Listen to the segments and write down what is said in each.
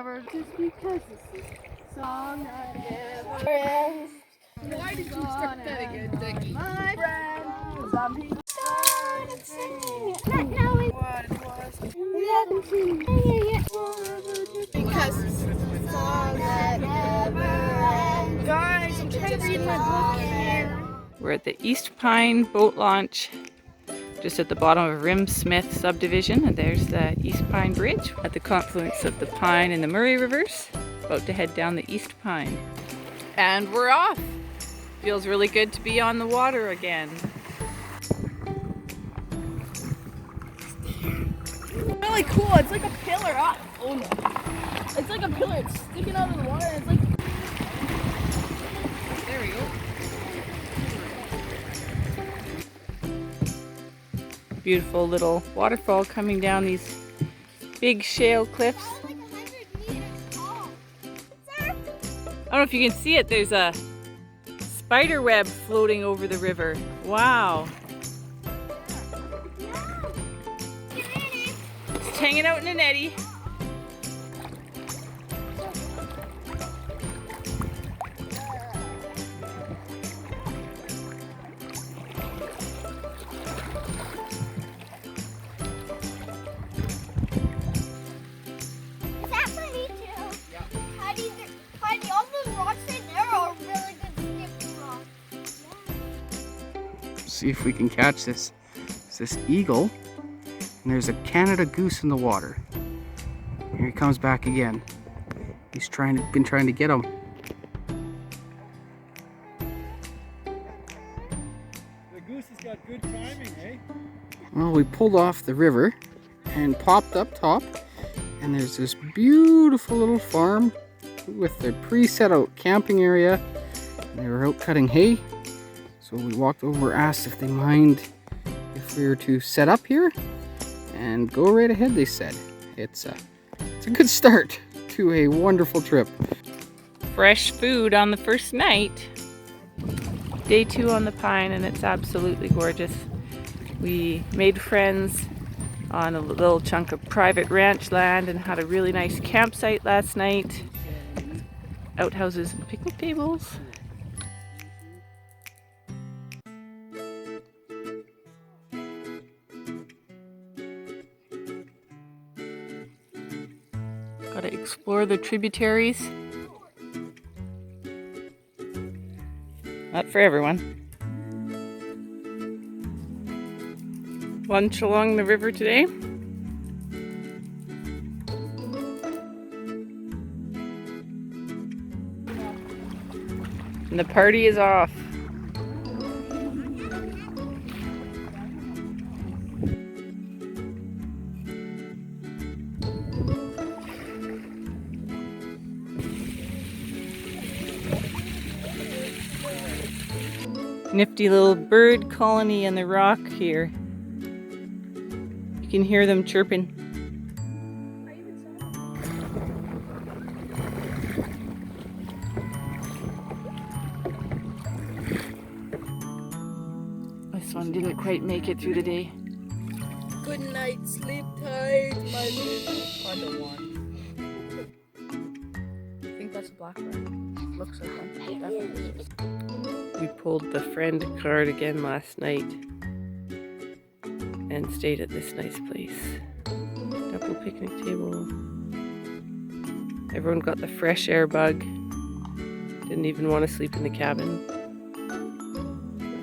forever just because this is a song that never ends. Why did you start that again, Dickie? My friend, 'cause I'm here. Started singing, not knowing what it was. Because this is a song that never ends. Guys, I'm trying to read my book here. We're at the East Pine boat launch, just at the bottom of Rim-Smith subdivision, and there's the East Pine Bridge at the confluence of the Pine and the Murray Rivers. About to head down the East Pine. And we're off! Feels really good to be on the water again. Really cool, it's like a pillar. Oh no. It's like a pillar, it's sticking out of the water, it's like... There we go. Beautiful little waterfall coming down these big shale cliffs. Like 100 meters tall. I don't know if you can see it, there's a spider web floating over the river. Wow. It's hanging out in an eddy. See if we can catch this. It's this eagle, and there's a Canada goose in the water. Here he comes back again. He's been trying to get him. The goose has got good timing, eh? Well, we pulled off the river and popped up top, and there's this beautiful little farm with their pre-set out camping area. They were out cutting hay. So we walked over, asked if they mind if we were to set up here, and go right ahead, they said. It's a good start to a wonderful trip. Fresh food on the first night. Day 2 on the Pine, and it's absolutely gorgeous. We made friends on a little chunk of private ranch land and had a really nice campsite last night. Outhouses and picnic tables. Gotta explore the tributaries. Not for everyone. Lunch along the river today. And the party is off. Nifty little bird colony in the rock here. You can hear them chirping. This one didn't quite make it through the day. Good night, sleep tight, my little panda one. I think that's a blackbird. Looks like one. Definitely. We pulled the friend card again last night and stayed at this nice place. Double picnic table. Everyone got the fresh air bug. Didn't even want to sleep in the cabin.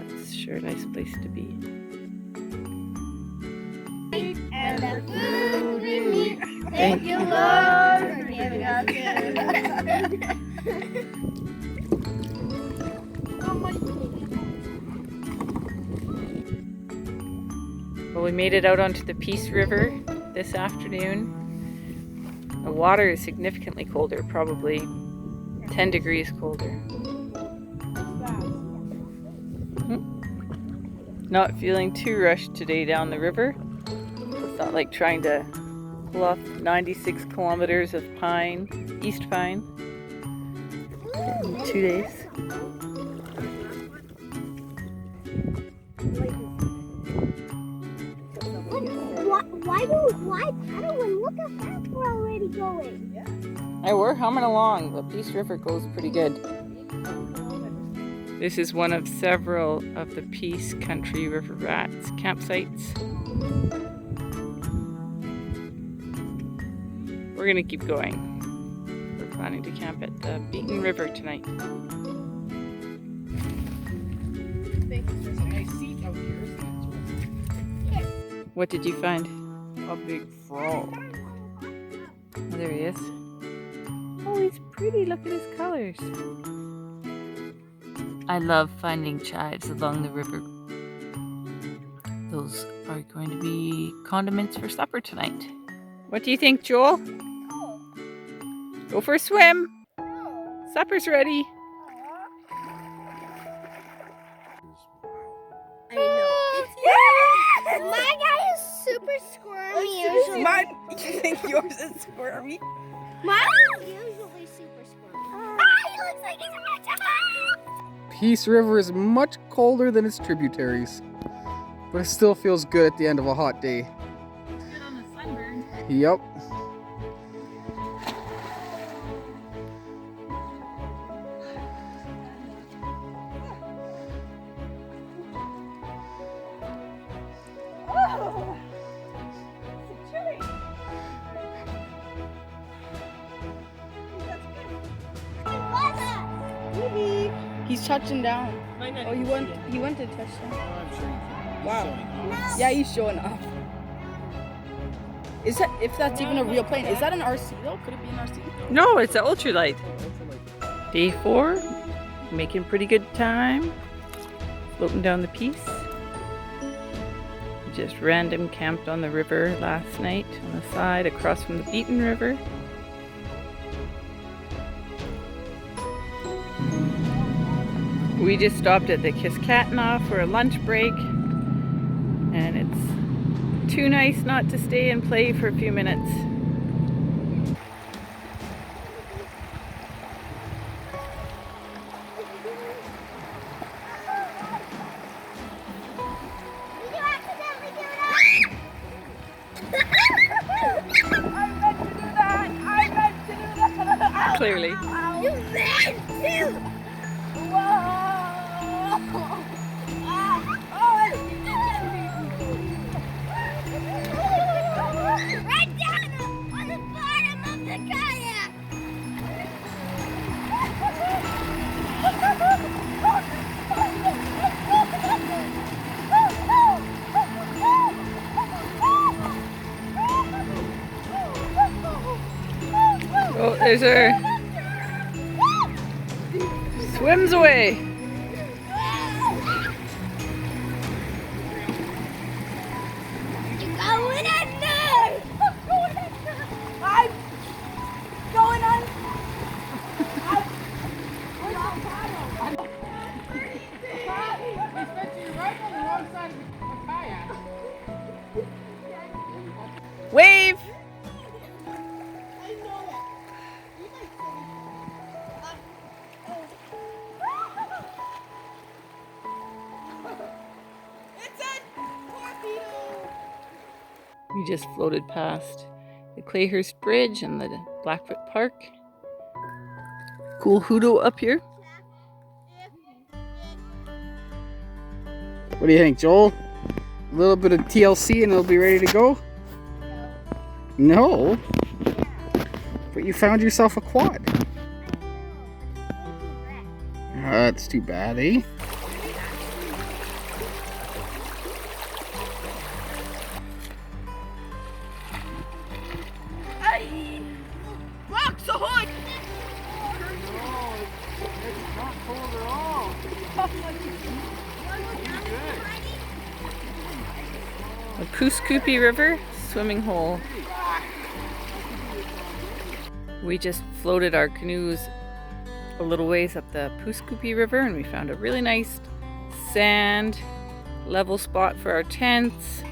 That's sure a nice place to be. And the food we eat. Thank you, Lord, for giving us food. Well, we made it out onto the Peace River this afternoon. The water is significantly colder, probably 10 degrees colder. Not feeling too rushed today down the river. It's not like trying to pull off 96 kilometers of pine, East Pine, in 2 days. Why paddle when look how fast we're already going? Yeah. Hey, we're humming along. The Peace River goes pretty good. This is one of several of the Peace Country River Rats campsites. We're gonna keep going. We're planning to camp at the Beaten River tonight. What did you find? A big frog. Oh, there he is. Oh, he's pretty. Look at his colors. I love finding chives along the river. Those are going to be condiments for supper tonight. What do you think, Joel? Go for a swim. Supper's ready. I know. My guy is super squirmy usually. Mine, you think yours is squirmy? Mine is usually super squirmy. He looks like he's about to die. Peace River is much colder than its tributaries, but it still feels good at the end of a hot day. Good on the sunburn. Yep. He's touching down. Oh, he went to touch down. Wow. Yeah, he's showing off. Is that, if that's even a real plane, is that an RC though? Could it be an RC? No, it's an ultralight. Day 4, making pretty good time. Floating down the Peace. We just random camped on the river last night on the side across from the Beaten River. We just stopped at the Kiskatna for a lunch break, and it's too nice not to stay and play for a few minutes. Did you accidentally do that? Clearly. You meant to! Right down on the bottom of the kayak! Oh, there's her. Swims away. You're going under! I'm going under! Wave. We just floated past the Clayhurst Bridge and the Blackfoot Park. Cool hoodoo up here. What do you think, Joel? A little bit of TLC and it'll be ready to go? No? But you found yourself a quad. That's too bad, eh? Box ahoy! The Pooskoopie River swimming hole. We just floated our canoes a little ways up the Pooskoopie River and we found a really nice sand level spot for our tents.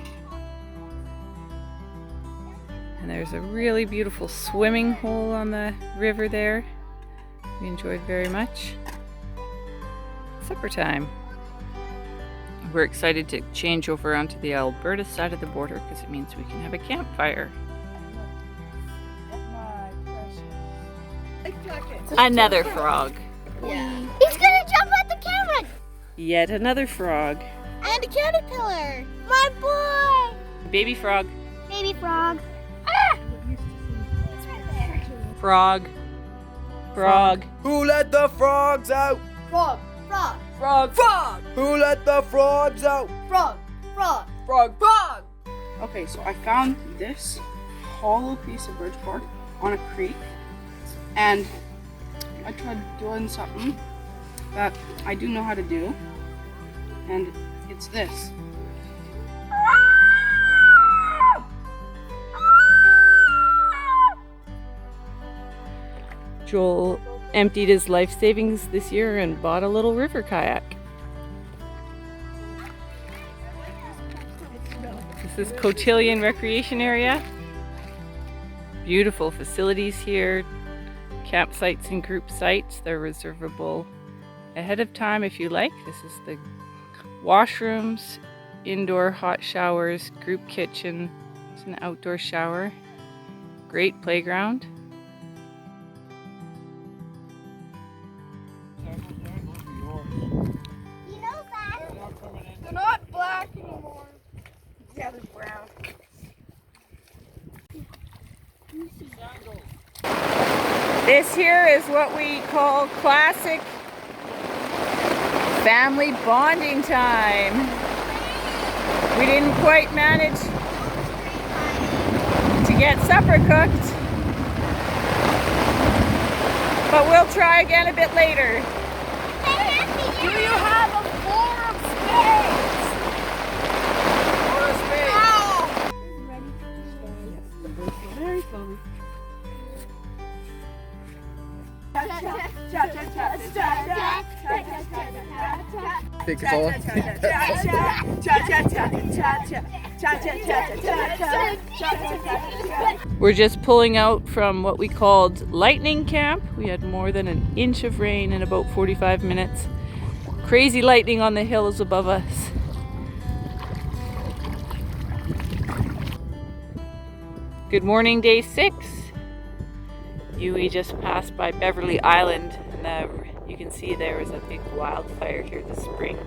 And there's a really beautiful swimming hole on the river there. We enjoyed very much. Supper time. We're excited to change over onto the Alberta side of the border because it means we can have a campfire. Another frog. Yeah. He's gonna jump at the camera. Yet another frog. And a caterpillar. My boy. Baby frog. Baby frog. Ah! It's right there. Frog. Frog. Who let the frogs out? Frog, frog, Frog, frog. Who let the frogs out? frog, frog. Frog, frog. Okay, so I found this hollow piece of birch bark on a creek, and I tried doing something that I do know how to do, and it's this. Joel emptied his life savings this year and bought a little river kayak. This is Cotillion Recreation Area. Beautiful facilities here. Campsites and group sites. They're reservable ahead of time if you like. This is the washrooms, indoor hot showers, group kitchen. It's an outdoor shower. Great playground. You know that. They're not black anymore. Yeah, they're brown. This here is what we call classic family bonding time. We didn't quite manage to get supper cooked, but we'll try again a bit later. Do you have a four of spades? Four of spades. Ow! Very slowly. I think it's all. We're just pulling out from what we called lightning camp. We had more than an inch of rain in about 45 minutes. Crazy lightning on the hills above us. Good morning, day 6. We just passed by Beverly Island, and you can see there was a big wildfire here this spring.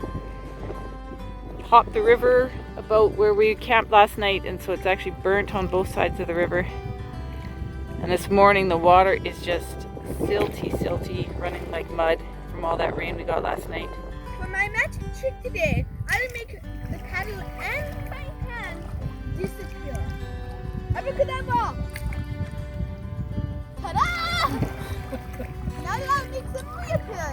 Hopped the river about where we camped last night, and so it's actually burnt on both sides of the river. And this morning the water is just silty, running like mud from all that rain we got last night. For my magic trick today, I will make the paddle and my hand disappear. Abracadabra! Ta-da! Now I'll make them reappear.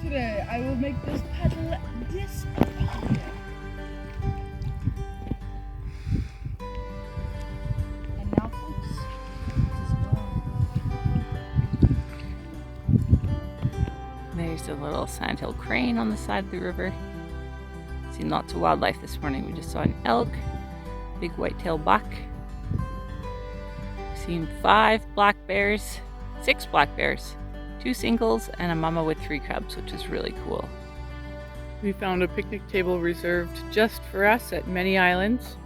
Today I will make this paddle disappear. And now, folks, this is gone. There's a little sandhill crane on the side of the river. Seen lots of wildlife this morning. We just saw an elk, big white-tailed buck. Seen 5 black bears, 6 black bears, 2 singles, and a mama with 3 cubs, which is really cool. We found a picnic table reserved just for us at many islands.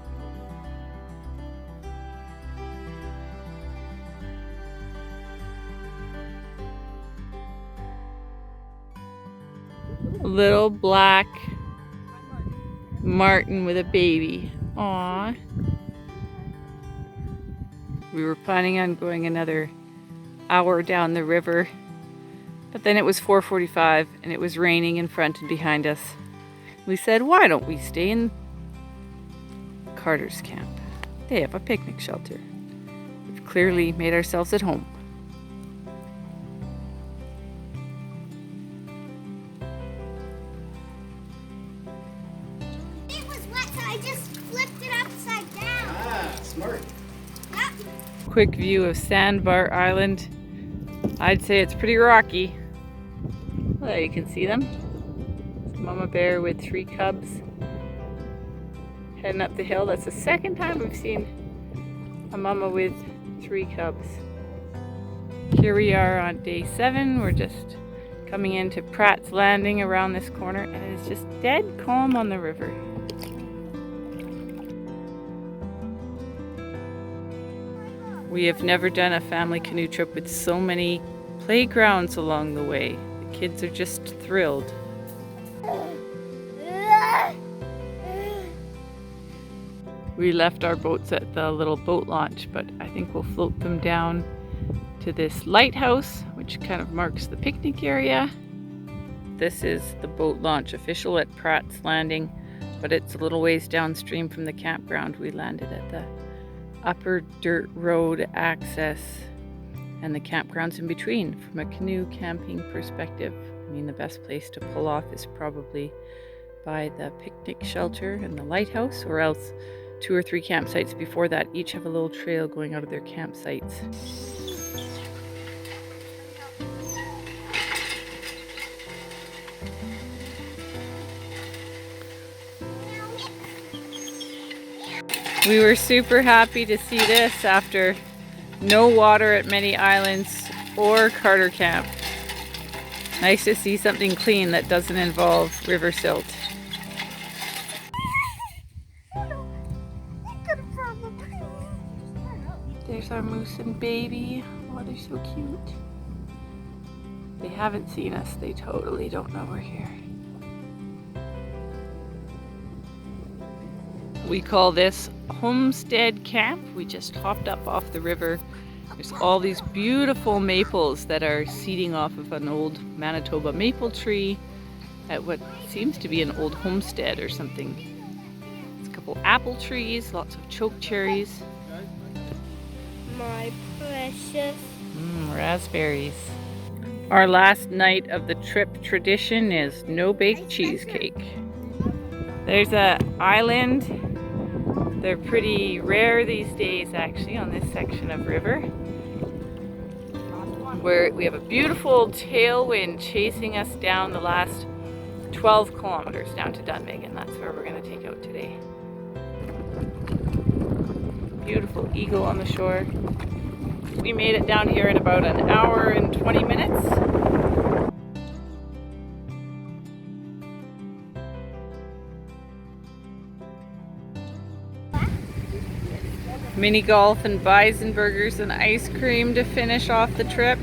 A little black martin with a baby. Aww. We were planning on going another hour down the river, but then it was 4:45 and it was raining in front and behind us. We said, why don't we stay in Carter's camp? They have a picnic shelter. We've clearly made ourselves at home. It was wet, so I just flipped it upside down. Ah, smart. Yep. Quick view of Sandbar Island. I'd say it's pretty rocky. Well, there you can see them. It's Mama Bear with 3 cubs heading up the hill. That's the second time we've seen a mama with 3 cubs. Here we are on day 7. We're just coming into Pratt's Landing around this corner, and it's just dead calm on the river. We have never done a family canoe trip with so many playgrounds along the way. The kids are just thrilled. We left our boats at the little boat launch, but I think we'll float them down to this lighthouse, which kind of marks the picnic area. This is the boat launch official at Pratt's Landing, but it's a little ways downstream from the campground. We landed at the upper dirt road access, and the campground's in between. From a canoe camping perspective, I mean, the best place to pull off is probably by the picnic shelter and the lighthouse, or else 2 or 3 campsites before that each have a little trail going out of their campsites. We were super happy to see this after no water at many islands or Carter Camp. Nice to see something clean that doesn't involve river silt. There's our moose and baby. Oh, they're so cute. They haven't seen us. They totally don't know we're here. We call this Homestead Camp. We just hopped up off the river. There's all these beautiful maples that are seeding off of an old Manitoba maple tree at what seems to be an old homestead or something. There's a couple apple trees, lots of choke cherries. My precious. Raspberries. Our last night of the trip tradition is no-bake cheesecake. There's an island. They're pretty rare these days, actually, on this section of river, where we have a beautiful tailwind chasing us down the last 12 kilometers down to Dunvegan. That's where we're going to take out today. Beautiful eagle on the shore. We made it down here in about an hour and 20 minutes. Mini golf and bison burgers and ice cream to finish off the trip.